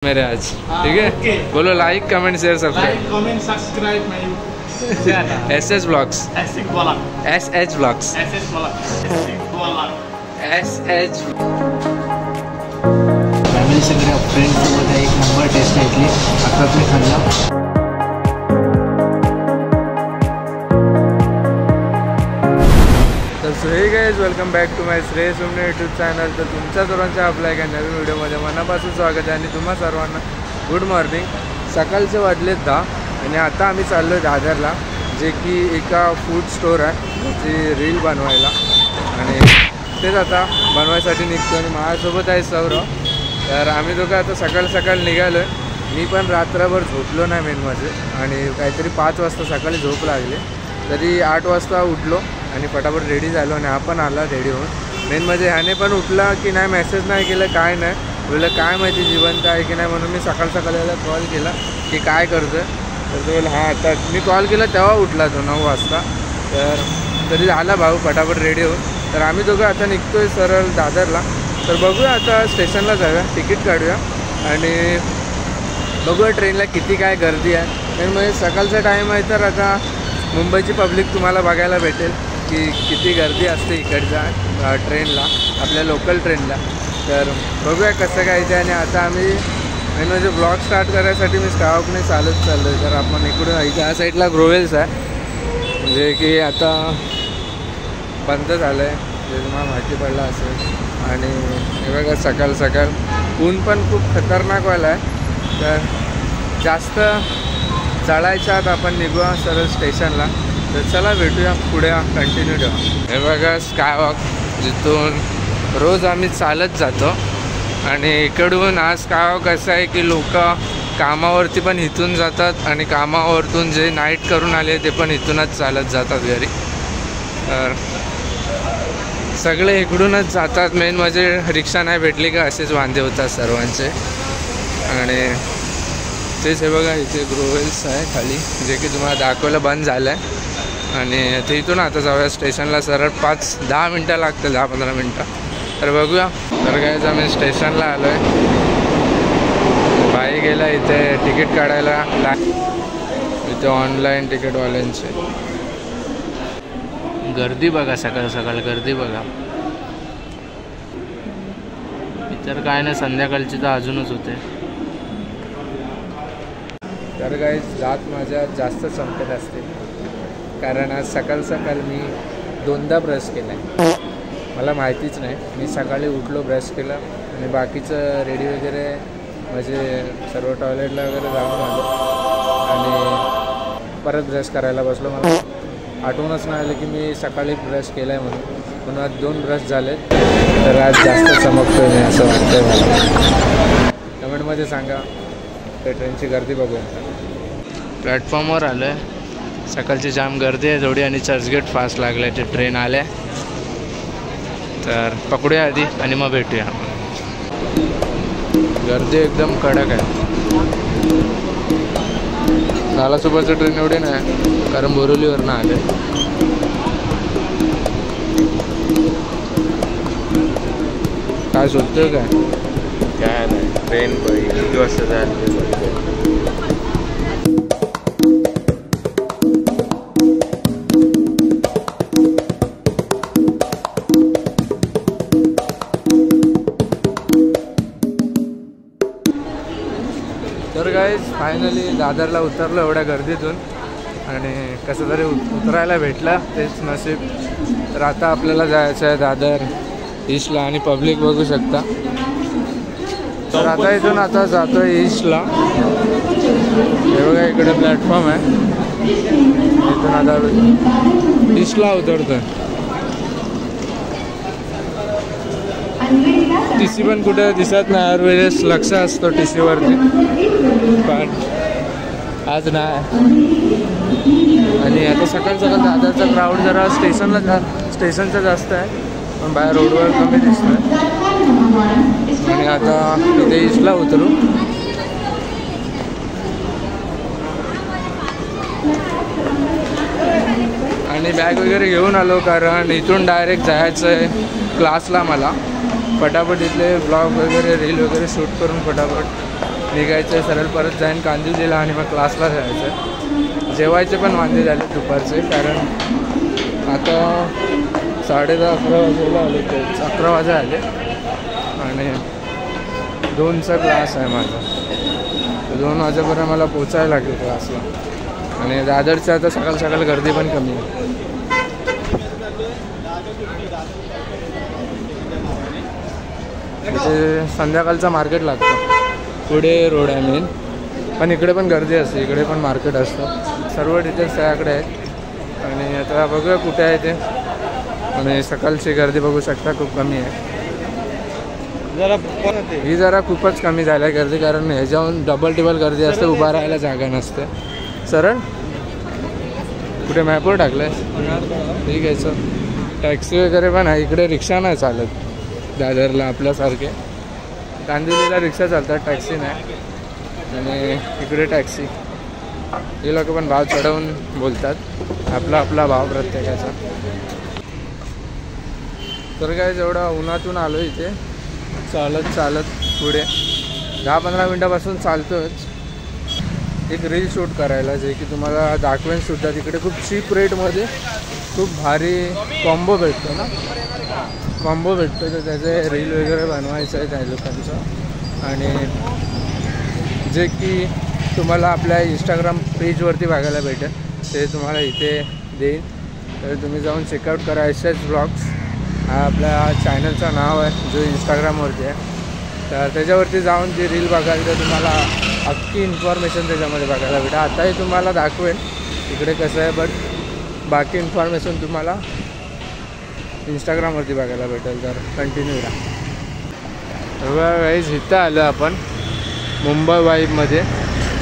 मेरे आज ठीक है। बोलो like comment share subscribe SS Vlogs SH Vlogs SH family सगळ्या फ्रेंड्ससोबत एक नंबर टेस्ट घेतली आता तुम्ही खाल्ला। So hey guys welcome back to my Shrey Sumane YouTube channel. तर तुमच्या सर्वांचं आपल्या एका नवीन व्हिडिओमध्ये मनापासून स्वागत आहे आणि तुम्हा सर्वांना गुड मॉर्निंग। सकाळचे वाजले 10 आणि आता आम्ही चाललो आहे दादरला, जे की एका फूड स्टोर आहे त्याची रील बनवायला आणि तेच आता बनवायसाठी निघतो आणि माझ्यासोबत आहे सौरव। तर आम्ही दोघं आता सकाळ निघालो आहे। मी पण रात्रभर झोपलो नाही मेन म्हणजे, आणि काहीतरी 5 वाजता सकाळी झोप लागली, तरी 8 वाजता उठलो आणि फटाफट रेडी झालो आणि आपण आला रेडी होऊन। मेन म्हणजे ह्याने पण उठला की नाही, मेसेज नाही केलं काय नाही, बोललं काय माहिती जिवंत आहे की नाही, म्हणून मी सकाळी याला कॉल केला की काय करतो आहे, तर तो बोला हां आता। मी कॉल केला तेव्हा उठला तो 9 वाजता। तर तरी आला भाऊ फटाफट रेडी होऊन। तर आम्ही दोघं आता निघतो आहे सरळ दादरला। तर बघूया आता स्टेशनला जाऊया, तिकीट काढूया आणि बघूया ट्रेनला किती काय गर्दी आहे। मेन म्हणजे सकाळचा टाईम आहे, तर आता मुंबईची पब्लिक तुम्हाला बघायला भेटेल की किती गर्दी असते इकडच्या ट्रेनला, आपल्या लोकल ट्रेनला। तर बघूया कसं काय ते। आणि आता आम्ही मेन म्हणजे ब्लॉग स्टार्ट करायसाठी मी स्टावकने चालत चाललो आहे। तर आपण इकडून ह्या साईडला ग्रोवेल्स आहे, म्हणजे की आता बंद झालं आहे, जे तुम्हाला माहिती पडलं असेल। आणि हे बघा सकाळ ऊन पण खूप खतरनाक व्हायला आहे। तर जास्त चढायच्या आत आपण निघूया सरळ स्टेशनला। तर चला भेटूया पुढे, कंटिन्यू ठेवा। हे बघा स्कायवॉक, जिथून रोज आम्ही चालत जातो आणि इकडून हा स्कायवॉक असं आहे की लोक कामावरती पण इथून जातात आणि कामावरतून जे नाईट करून आले ते पण इथूनच चालत जातात घरी। तर सगळे इकडूनच जातात। मेन म्हणजे रिक्षा नाही भेटली का असेच वांदे होतात सर्वांचे। आणि तेच हे बघा इथे ग्रोवेल्स आहे खाली, जे की तुम्हाला दाखवायला बंद झालं आहे। आणि ते इथून आता जाऊया स्टेशनला, सरळ 5-10 मिनटं लागतील, 10-15 मिनटं। तर बघूया। तर काय आम्ही स्टेशनला आलो आहे, बाई गेला इथे तिकीट काढायला, इथे ऑनलाईन तिकीटवाल्यांचे गर्दी बघा, सकाळ गर्दी बघा। इतर काय नाही, संध्याकाळची तर अजूनच होते। तर काही रात माझ्या जास्त संपत असते, कारण आज सकाळ मी 2दा ब्रश केला आहे। मला माहितीच नाही, मी सकाळी उठलो, ब्रश केला आणि बाकीचं रेडी वगैरे म्हणजे सर्व टॉयलेटला वगैरे जाऊन आलो आणि परत ब्रश करायला बसलो। मला आठवणच नाही आलं की मी सकाळी ब्रश केला आहे म्हणून आज 2 ब्रश झाले। तर आज जास्त चमकतो आहे मी, असं वाटतं मला। कमेंटमध्ये सांगा। त्या ट्रेनची गर्दी बघूया। प्लॅटफॉर्मवर आलो आहे, सकाळची जाम गर्दी आहे थोडी आणि चर्चगेट फास्ट लागलं आहे, ते ट्रेन आल्या। तर पकडूया आधी आणि मग भेटूया। गर्दी एकदम कडक आहे। नालासोबतचं ट्रेन एवढे नाही, कारण बोरिवलीवरनं आले। काय शोधतोय काय नाही, ट्रेन किती वाजता झाली। तर गाईज फायनली दादरला उतरलो एवढ्या गर्दीतून, आणि कसं तरी उतरायला भेटलं, तेच नशीब। तर आता आपल्याला जायचं आहे दादर ईस्टला, आणि पब्लिक बघू शकता। तर आता इथून आता जातो आहे ईस्टला। हे बघा इकडे प्लॅटफॉर्म आहे, इथून आता ईस्टला उतरतो आहे। TC पण कुठे दिसत नाही, हर वेळेस लक्ष असतो TCवरती, पण आज नाही। आणि आता सकाळ दादरचा क्राऊड जरा स्टेशनचा जास्त आहे, पण बाहेर रोडवर कमी दिसतो आहे। आणि आता इथे ईस्टला उतरू। आणि बॅग वगैरे घेऊन आलो, कारण इथून डायरेक्ट जायचं आहे क्लासला मला। फटाफट इथले ब्लॉग वगैरे रील वगैरे शूट करून फटाफट निघायचं आहे सरळ, परत जाईन कांदिवलीला आणि मग क्लासला जायचं. जेवायचे पण वांदे झाले दुपारचे, कारण आता 10:30-11 वाजायला आले, 11 वाजे आले आणि 2चा क्लास आहे माझा. 2 वाजेपर्यंत मला पोचायला लागेल क्लासला. आणि दादरचं आता सकाळ सकाळ गर्दी पण कमी आहे. इथे संध्याकाळचा मार्केट लागतो, पुढे रोड आहे मेन, पण इकडे पण गर्दी असते, इकडे पण मार्केट असतं. सर्व डिटेल्स त्याकडे आहेत. आणि आता बघूया कुठे आहे ते. आणि सकाळची गर्दी बघू शकता खूप कमी आहे. ही जरा खूपच कमी झाली आहे गर्दी, कारण ह्याच्याहून डबल टिबल गर्दी असते, उभा राहायला जागा नसते. सरळ कुठे मॅपवर टाकलं आहे? ठीक आहे. सर टॅक्सी वगैरे पण आहे इकडे, रिक्षा नाही चालत दादरला आपल्यासारखे. कांदिवलीला रिक्षा चालतात, टॅक्सी नाही. आणि इकडे टॅक्सी. हे लोक पण भाव चढवून बोलतात, आपला भाव प्रत्येकाचा. तर काय जेवढा उन्हातून आलो इथे चालत पुढे 10-15 मिनटापासून चालतोच एक रील शूट करायला, जे की तुम्हाला दाखवेन सुद्धा. तिकडे खूप चीप रेटमध्ये खूप भारी कॉम्बो भेटतो ना, कॉम्बो भेटतो, तर त्याचे रील वगैरे बनवायचं आहे त्या लोकांचं. आणि जे की तुम्हाला आपल्या इंस्टाग्राम पेजवरती बघायला भेटेल, ते तुम्हाला इथे देईन. तर तुम्ही जाऊन चेकआउट करा. SS ब्लॉग्स हा आपल्या चॅनलचं नाव आहे, जो इंस्टाग्रामवरती आहे. तर त्याच्यावरती जाऊन जी रील बघाल तर तुम्हाला अख्खी इन्फॉर्मेशन त्याच्यामध्ये बघायला भेटेल. आताही तुम्हाला दाखवेन इकडे कसं आहे, बट बाकी इन्फॉर्मेशन तुम्हाला इंस्टाग्रामवरती बघायला भेटेल. तर कंटिन्यू राहा. बघा गाईज, इथं आलं आपण मुंबई वाईबमध्ये.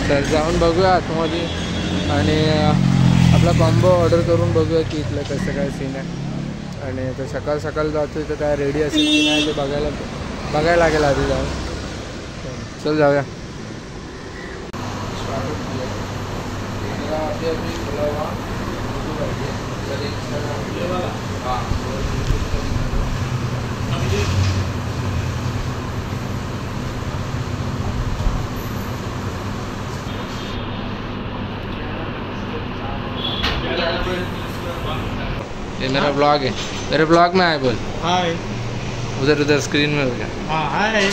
तर जाऊन बघूया आतमध्ये आणि आपला कॉम्बो ऑर्डर करून बघूया की इथलं कसं काय सीन आहे. आणि आता सकाळ सकाळ जातो तर काय रेडी असेल की नाही ते बघायला लागेल आधी जाऊन. चल जाऊया. ये मेरा ब्लॉग है, मेरे ब्लॉग में आए बोल. हाय. उधर स्क्रीन में हो गया. हाय.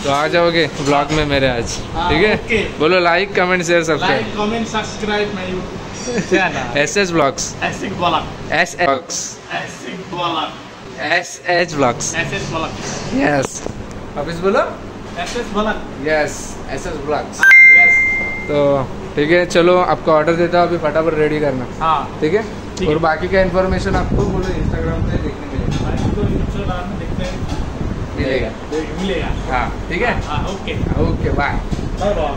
तो आ जाओगे ब्लॉग में मेरे आज, ठीक है? okay. बोलो like comment share subscribe. Like comment subscribe my YouTube channel SS blogs. SS blog. SS blogs. SS blog. SS blogs. SS blog. Yes. वापस बोलो. SS blog. Yes SS blogs. Yes. तो ठीक है, चलो आपका ऑर्डर देता हूँ, अभी फटाफट रेडी करना. हाँ ठीक है. ठीक और है. बाकी का इन्फॉर्मेशन आपको बोलो इंस्टाग्राम पे देखने मिलेगा. मिलेगा. हाँ ठीक है. हाँ okay. Okay bye. Bye bye.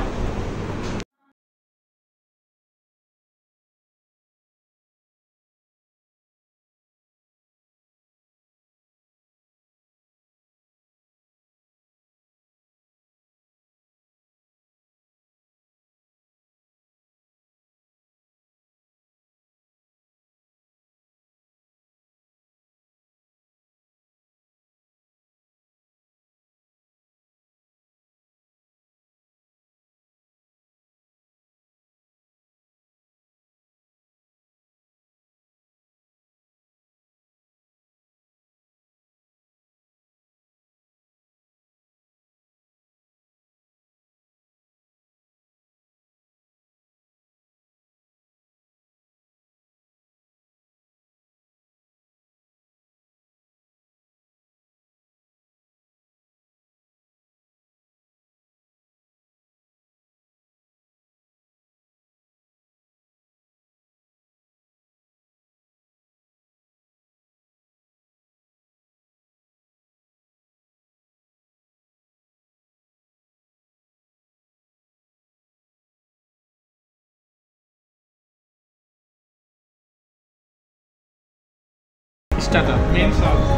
Start main sauce.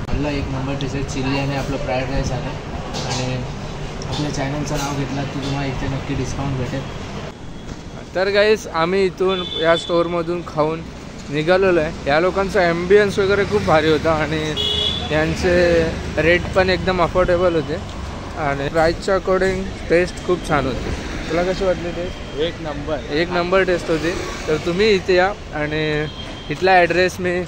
आपला एक नंबर डिश आहे चिल्ली आणि आपलं फ्राईड राईस आहे. आणि आपल्या चॅनलचं नाव घेतलं तर तुम्हाला इथे नक्की डिस्काउंट भेटेल. तर गाईस, आम्ही इथून या स्टोअरमधून खाऊन निघालेलो आहे. या लोकांचा ॲम्बियन्स वगैरे खूप भारी होता आणि यांचे रेट पण एकदम अफोर्डेबल होते आणि प्राईसच्या अकॉर्डिंग टेस्ट खूप छान होती. तुला कशी वाटली टेस्ट? एक नंबर टेस्ट होती. तर तुम्ही इथे या आणि इथला ॲड्रेस मी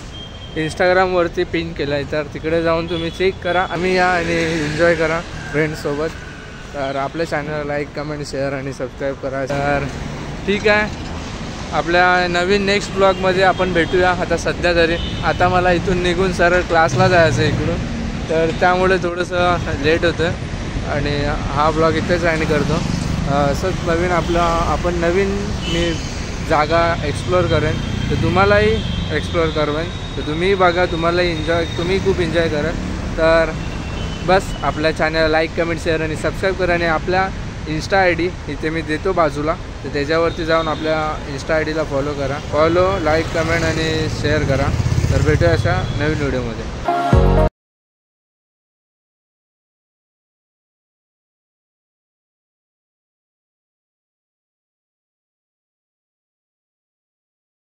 इंस्टाग्रामवरती पिन केला आहे, तर तिकडे जाऊन तुम्ही चेक करा. आम्ही या आणि एन्जॉय करा फ्रेंड्ससोबत. तर आपल्या चॅनलला लाईक, कमेंट, शेअर आणि सबस्क्राईब करा. तर ठीक आहे, आपल्या नवीन नेक्स्ट ब्लॉगमध्ये आपण भेटूया. आता सध्या तरी आता मला इथून निघून सरळ क्लासला जायचं आहे इकडून, तर त्यामुळे थोडंसं लेट होतं आणि हा ब्लॉग इथेच एंड करतो. असंच नवीन आपण नवीन मी जागा एक्सप्लोअर करेन, तर तुम्हालाही एक्सप्लोअर करवेन, तर तुम्ही बघा, तुम्ही खूप एन्जॉय करा. तर बस आपल्या चॅनलला लाईक, कमेंट, शेअर आणि सबस्क्राईब करा. आणि आपल्या इंस्टा आय डी इथे मी देतो बाजूला, तर त्याच्यावरती जाऊन आपल्या इंस्टा आय डीला फॉलो करा. लाईक, कमेंट आणि शेअर करा. तर भेटूया अशा नवीन व्हिडिओमध्ये.